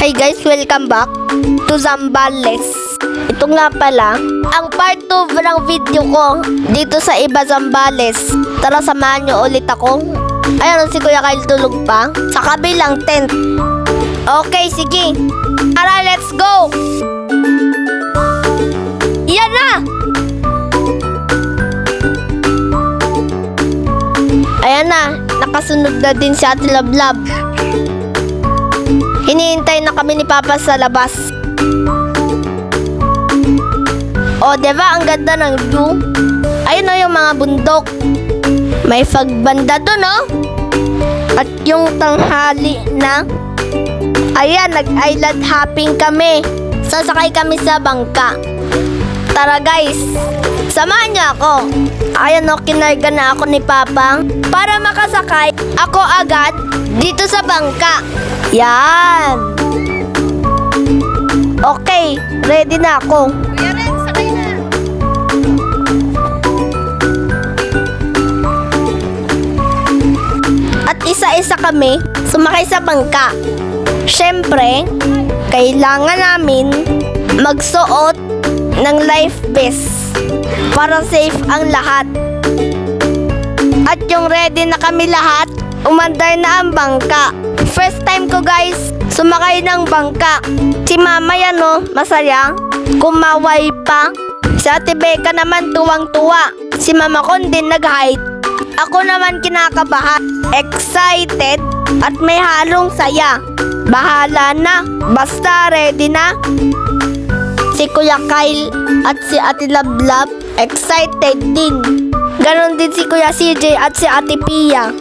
Hi guys, welcome back to Zambales. Ito nga pala, ang part 2 ng video ko dito sa Iba Zambales. Tara, samahan nyo ulit ako. Ayun si Kuya Kyle tulog pa sa kabilang tent. Okay, sige. Tara, let's go! Yan na! Ayan na, nakasunod na din si Ate Lablab. Hinihintay na kami ni Papa sa labas. O, diba? Ang ganda ng view. Ayun o yung mga bundok. May fagbanda dun, o. At yung tanghali na. Ayan, nag-island hopping kami. Sasakay kami sa bangka. Tara guys, samahan niyo ako. Ayan o, kinarga na ako ni Papa para makasakay ako agad dito sa bangka. Yan. Okay, ready na ako. Kuya Ren, sakay na. At isa-isa kami sumakay sa bangka. Siyempre, kailangan namin magsuot ng life vest para safe ang lahat. At yung ready na kami lahat, umandar na ang bangka. First time ko guys, sumakay ng bangka. Si Mama yan o, masaya. Kumaway pa. Si Ate Becca naman tuwang-tuwa. Si Mama ko din nag-hide. Ako naman kinakabahan, excited, at may halong saya. Bahala na, basta ready na. Si Kuya Kyle at si Ate Lablab, excited din. Ganon din si Kuya CJ at si Ate Pia.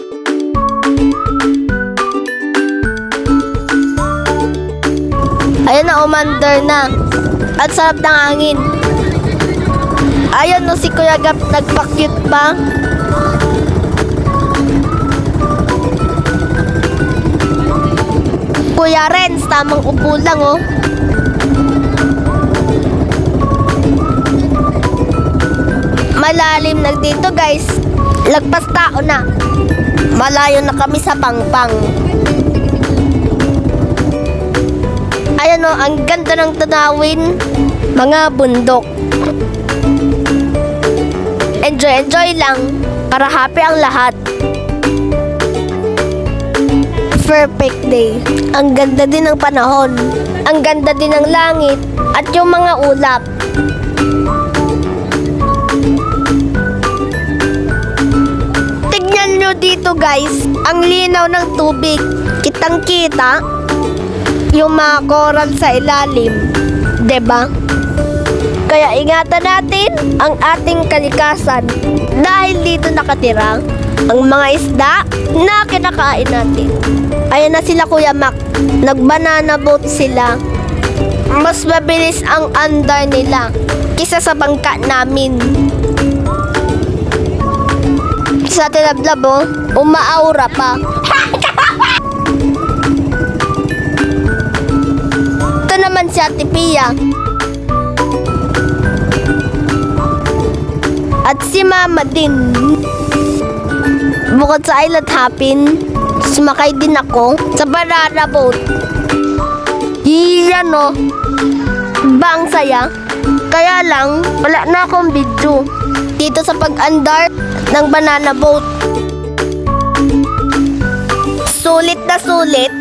Ayun na, umandar na. At sarap ng hangin. Ayun no, si Kuya Gap nagpa-cute pa. Kuya Renz, tamang upo lang oh. Malalim na dito guys. Lagpas tao na. Malayo na kami sa pangpang. Ayan o, ang ganda ng tanawin. Mga bundok. Enjoy lang. Para happy ang lahat. Perfect day. Ang ganda din ng panahon. Ang ganda din ng langit. At yung mga ulap. Tignan nyo dito guys. Ang linaw ng tubig. Kitang kita yung mga coral sa ilalim, 'di ba? Kaya ingatan natin ang ating kalikasan dahil dito nakatira ang mga isda na kinakain natin. Ayan na sila Kuya Mac, nagbanana boat sila. Mas mabilis ang andar nila kisa sa bangka namin. Sa Lablab oh, umaaura pa. Naman si Ate Pia at si Mama din. Bukod sa island hopping, sumakay din ako sa banana boat. Iyan o, bang saya. Kaya lang wala na akong video dito sa pag-andar ng banana boat. Sulit na sulit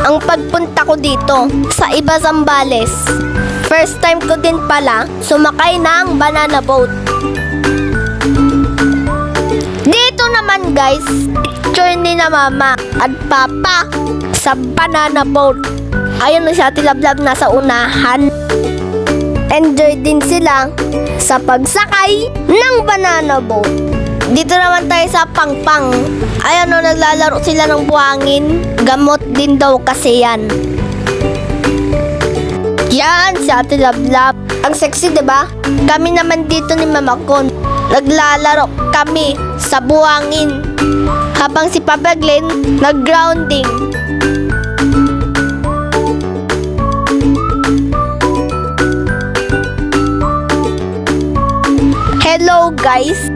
ang pagpunta ko dito sa Iba Zambales. First time ko din pala sumakay ng banana boat. Dito naman guys, picture ni na Mama at Papa sa banana boat. Ayun na si Ate Lablab nasa unahan. Enjoy din sila sa pagsakay ng banana boat. Dito naman tayo sa pangpang. Ayan o, naglalaro sila ng buhangin. Gamot din daw kasi yan. Yan, si Ate Lablab. Ang sexy, diba? Kami naman dito ni Mama Kon. Naglalaro kami sa buhangin. Habang si Papa Glenn, nag-grounding. Hello guys.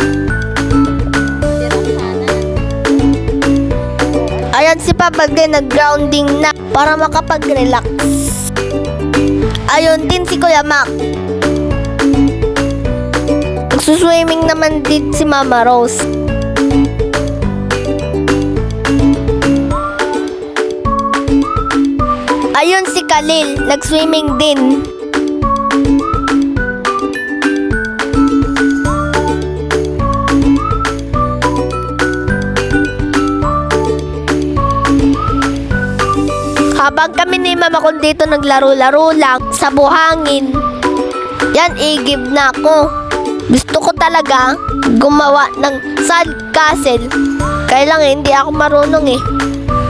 Ayan si Papa Glenn nag-grounding na. para makapag-relax. Ayun din si Kuya Mac. Nagsuswimming naman din si Mama Rose. Ayun si Khalil, nag-swimming din. Habang kami ni Mama ko dito naglaro-laro lang sa buhangin, yan, igib na ako. Gusto ko talaga gumawa ng sand castle. Kaya lang hindi ako marunong eh.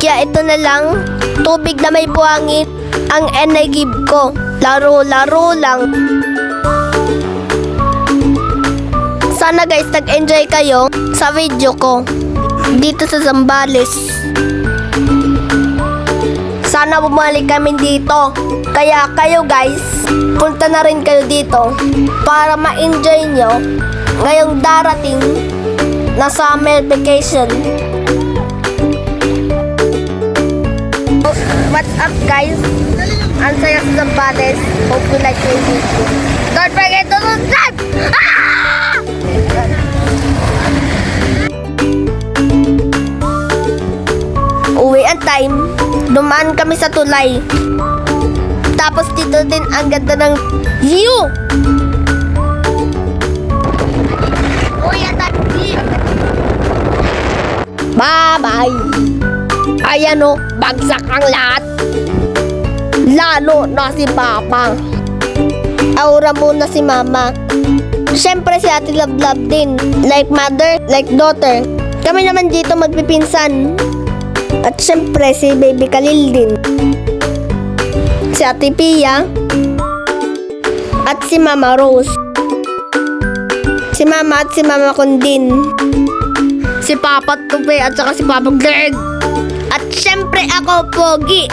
Kaya ito na lang, tubig na may buhangin ang enagib ko. Laro-laro lang. Sana guys, nag-enjoy kayo sa video ko dito sa Zambales. Sana bumalik kami dito. Kaya kayo guys, punta na rin kayo dito para ma-enjoy nyo ngayong darating na summer vacation. What's up guys? Ang saya sa Zambales. Hope you like my video. Don't forget to subscribe! Uwi ang time. Dumaan kami sa tulay. Tapos dito din ang ganda ng view. Uy, bye-bye. Ayan o, bagsak ang lahat. Lalo na si Papa. Aura muna si Mama. Siyempre si Ate Love din. Like mother, like daughter. Kami naman dito magpipinsan. At siyempre si Baby Khalil din. Si Ate Pia. At si Mama Rose. Si Mama at si Mama Kondin. Si Papa Tupe at saka si Papa Greg. At siyempre ako, Pogi.